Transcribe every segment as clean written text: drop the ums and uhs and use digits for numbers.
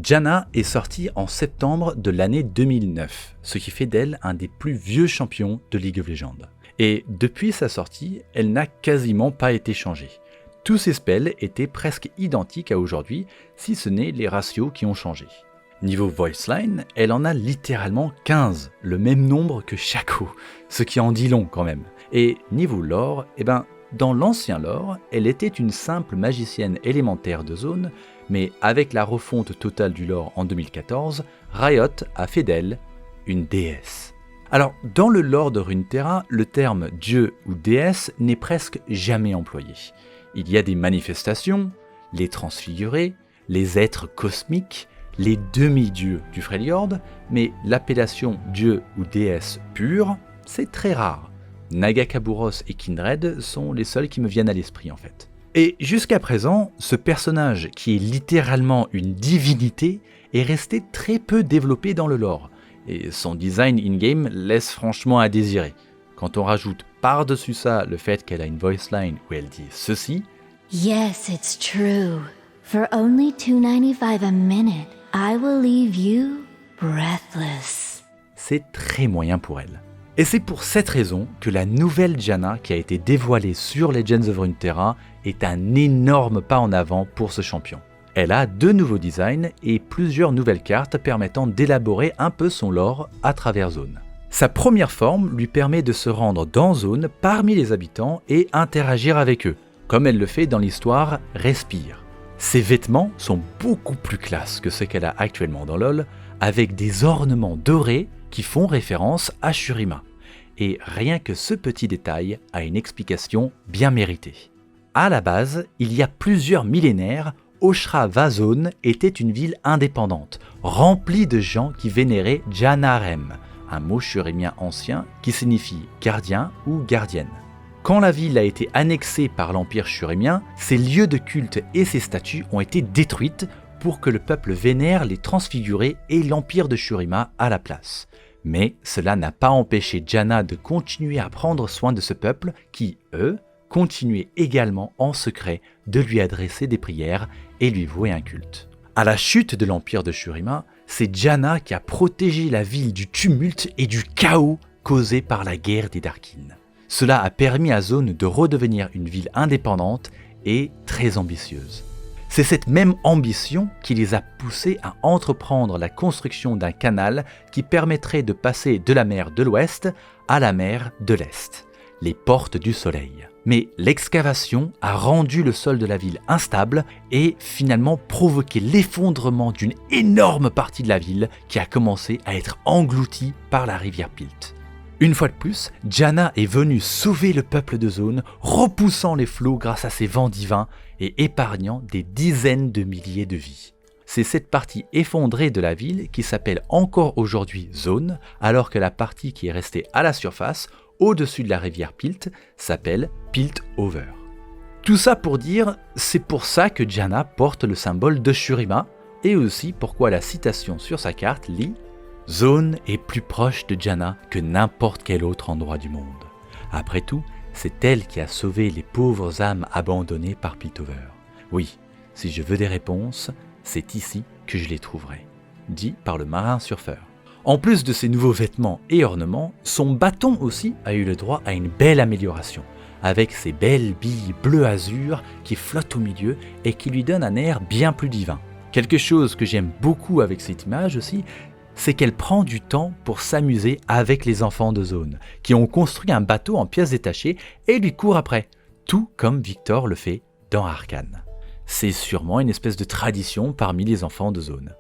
Janna est sortie en septembre de l'année 2009, ce qui fait d'elle un des plus vieux champions de League of Legends. Et depuis sa sortie, elle n'a quasiment pas été changée. Tous ses spells étaient presque identiques à aujourd'hui, si ce n'est les ratios qui ont changé. Niveau voice line, elle en a littéralement 15, le même nombre que Shaco, ce qui en dit long quand même. Et niveau lore, dans l'ancien lore, elle était une simple magicienne élémentaire de zone, mais avec la refonte totale du lore en 2014, Riot a fait d'elle une déesse. Alors, dans le lore de Runeterra, le terme dieu ou déesse n'est presque jamais employé. Il y a des manifestations, les transfigurés, les êtres cosmiques, les demi-dieux du Freljord, mais l'appellation dieu ou déesse pure, c'est très rare. Nagakaburos et Kindred sont les seuls qui me viennent à l'esprit en fait. Et jusqu'à présent, ce personnage qui est littéralement une divinité est resté très peu développé dans le lore, et son design in-game laisse franchement à désirer. Quand on rajoute par-dessus ça le fait qu'elle a une voice line où elle dit ceci. Yes, it's true. For only $2.95 a minute, I will leave you breathless. C'est très moyen pour elle. Et c'est pour cette raison que la nouvelle Janna qui a été dévoilée sur Legends of Runeterra est un énorme pas en avant pour ce champion. Elle a 2 nouveaux designs et plusieurs nouvelles cartes permettant d'élaborer un peu son lore à travers Zone. Sa première forme lui permet de se rendre dans Zone parmi les habitants et interagir avec eux, comme elle le fait dans l'histoire Respire. Ses vêtements sont beaucoup plus classe que ceux qu'elle a actuellement dans LoL, avec des ornements dorés qui font référence à Shurima. Et rien que ce petit détail a une explication bien méritée. À la base, il y a plusieurs millénaires, Oshra Vazone était une ville indépendante, remplie de gens qui vénéraient Janarem, un mot shurimien ancien qui signifie gardien ou gardienne. Quand la ville a été annexée par l'Empire shurimien, ses lieux de culte et ses statues ont été détruites pour que le peuple vénère les transfigurés et l'Empire de Shurima à la place. Mais cela n'a pas empêché Janna de continuer à prendre soin de ce peuple qui, eux, continuaient également en secret de lui adresser des prières et lui vouer un culte. À la chute de l'Empire de Shurima, c'est Janna qui a protégé la ville du tumulte et du chaos causé par la guerre des Darkin. Cela a permis à Zone de redevenir une ville indépendante et très ambitieuse. C'est cette même ambition qui les a poussés à entreprendre la construction d'un canal qui permettrait de passer de la mer de l'Ouest à la mer de l'Est, les portes du soleil. Mais l'excavation a rendu le sol de la ville instable et finalement provoqué l'effondrement d'une énorme partie de la ville qui a commencé à être engloutie par la rivière Pilt. Une fois de plus, Janna est venue sauver le peuple de Zone, repoussant les flots grâce à ses vents divins et épargnant des dizaines de milliers de vies. C'est cette partie effondrée de la ville qui s'appelle encore aujourd'hui Zone, alors que la partie qui est restée à la surface, au-dessus de la rivière Pilt, s'appelle Piltover. Tout ça pour dire, c'est pour ça que Janna porte le symbole de Shurima, et aussi pourquoi la citation sur sa carte lit « Zone est plus proche de Janna que n'importe quel autre endroit du monde. Après tout, c'est elle qui a sauvé les pauvres âmes abandonnées par Piltover. Oui, si je veux des réponses, c'est ici que je les trouverai. » dit par le marin surfeur. En plus de ses nouveaux vêtements et ornements, son bâton aussi a eu le droit à une belle amélioration, avec ses belles billes bleu azur qui flottent au milieu et qui lui donnent un air bien plus divin. Quelque chose que j'aime beaucoup avec cette image aussi, c'est qu'elle prend du temps pour s'amuser avec les enfants de Zone, qui ont construit un bateau en pièces détachées et lui courent après, tout comme Victor le fait dans Arcane. C'est sûrement une espèce de tradition parmi les enfants de Zone.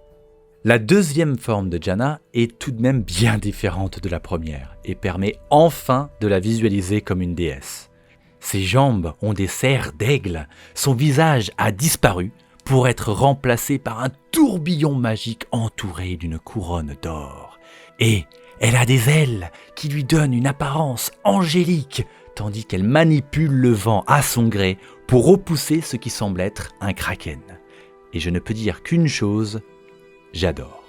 La deuxième forme de Janna est tout de même bien différente de la première et permet enfin de la visualiser comme une déesse. Ses jambes ont des serres d'aigle, son visage a disparu pour être remplacé par un tourbillon magique entouré d'une couronne d'or. Et elle a des ailes qui lui donnent une apparence angélique, tandis qu'elle manipule le vent à son gré pour repousser ce qui semble être un kraken. Et je ne peux dire qu'une chose, j'adore.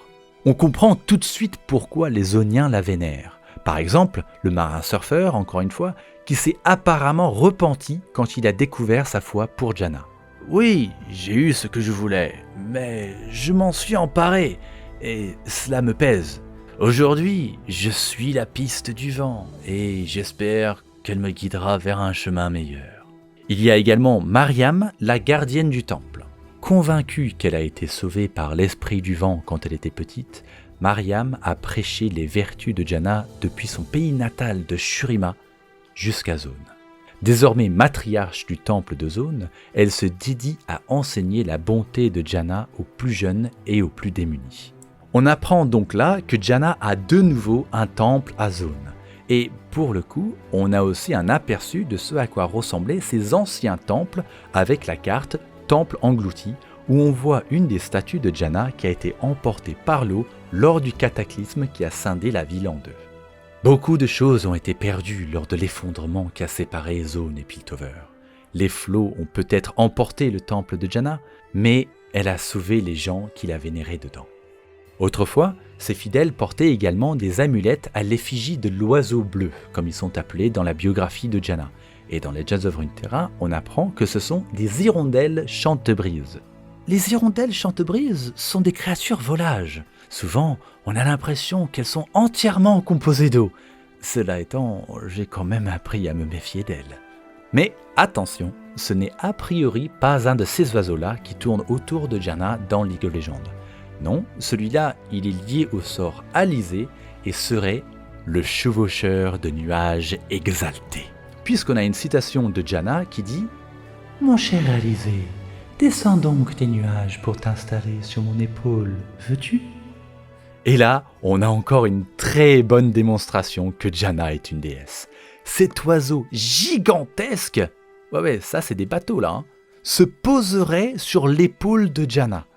On comprend tout de suite pourquoi les Zoniens la vénèrent. Par exemple, le marin surfeur, encore une fois, qui s'est apparemment repenti quand il a découvert sa foi pour Janna. Oui, j'ai eu ce que je voulais, mais je m'en suis emparé, et cela me pèse. Aujourd'hui, je suis la piste du vent, et j'espère qu'elle me guidera vers un chemin meilleur. Il y a également Mariam, la gardienne du temple. Convaincue qu'elle a été sauvée par l'esprit du vent quand elle était petite, Mariam a prêché les vertus de Janna depuis son pays natal de Shurima jusqu'à Zone. Désormais matriarche du temple de Zone, elle se dédie à enseigner la bonté de Janna aux plus jeunes et aux plus démunis. On apprend donc là que Janna a de nouveau un temple à Zone. Et pour le coup, on a aussi un aperçu de ce à quoi ressemblaient ces anciens temples avec la carte Temple englouti, où on voit une des statues de Janna qui a été emportée par l'eau lors du cataclysme qui a scindé la ville en deux. Beaucoup de choses ont été perdues lors de l'effondrement qui a séparé Zone et Piltover. Les flots ont peut-être emporté le temple de Janna, mais elle a sauvé les gens qui la vénéraient dedans. Autrefois, ses fidèles portaient également des amulettes à l'effigie de l'oiseau bleu, comme ils sont appelés dans la biographie de Janna. Et dans Legends of Runeterra, on apprend que ce sont des hirondelles chante-brise. Les hirondelles chante-brise sont des créatures volages. Souvent, on a l'impression qu'elles sont entièrement composées d'eau. Cela étant, j'ai quand même appris à me méfier d'elles. Mais attention, ce n'est a priori pas un de ces oiseaux-là qui tourne autour de Janna dans League of Legends. Non, celui-là, il est lié au sort Alizé et serait le chevaucheur de nuages exalté. Puisqu'on a une citation de Janna qui dit « Mon cher Alizé, descends donc tes nuages pour t'installer sur mon épaule, veux-tu » Et là, on a encore une très bonne démonstration que Janna est une déesse. Cet oiseau gigantesque, ouais, ça c'est des bateaux là, se poserait sur l'épaule de Janna.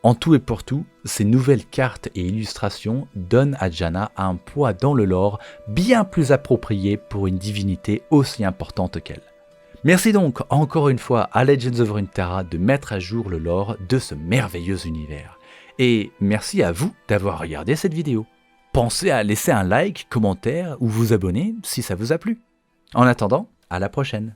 En tout et pour tout, ces nouvelles cartes et illustrations donnent à Janna un poids dans le lore bien plus approprié pour une divinité aussi importante qu'elle. Merci donc encore une fois à Legends of Runeterra de mettre à jour le lore de ce merveilleux univers. Et merci à vous d'avoir regardé cette vidéo. Pensez à laisser un like, commentaire ou vous abonner si ça vous a plu. En attendant, à la prochaine.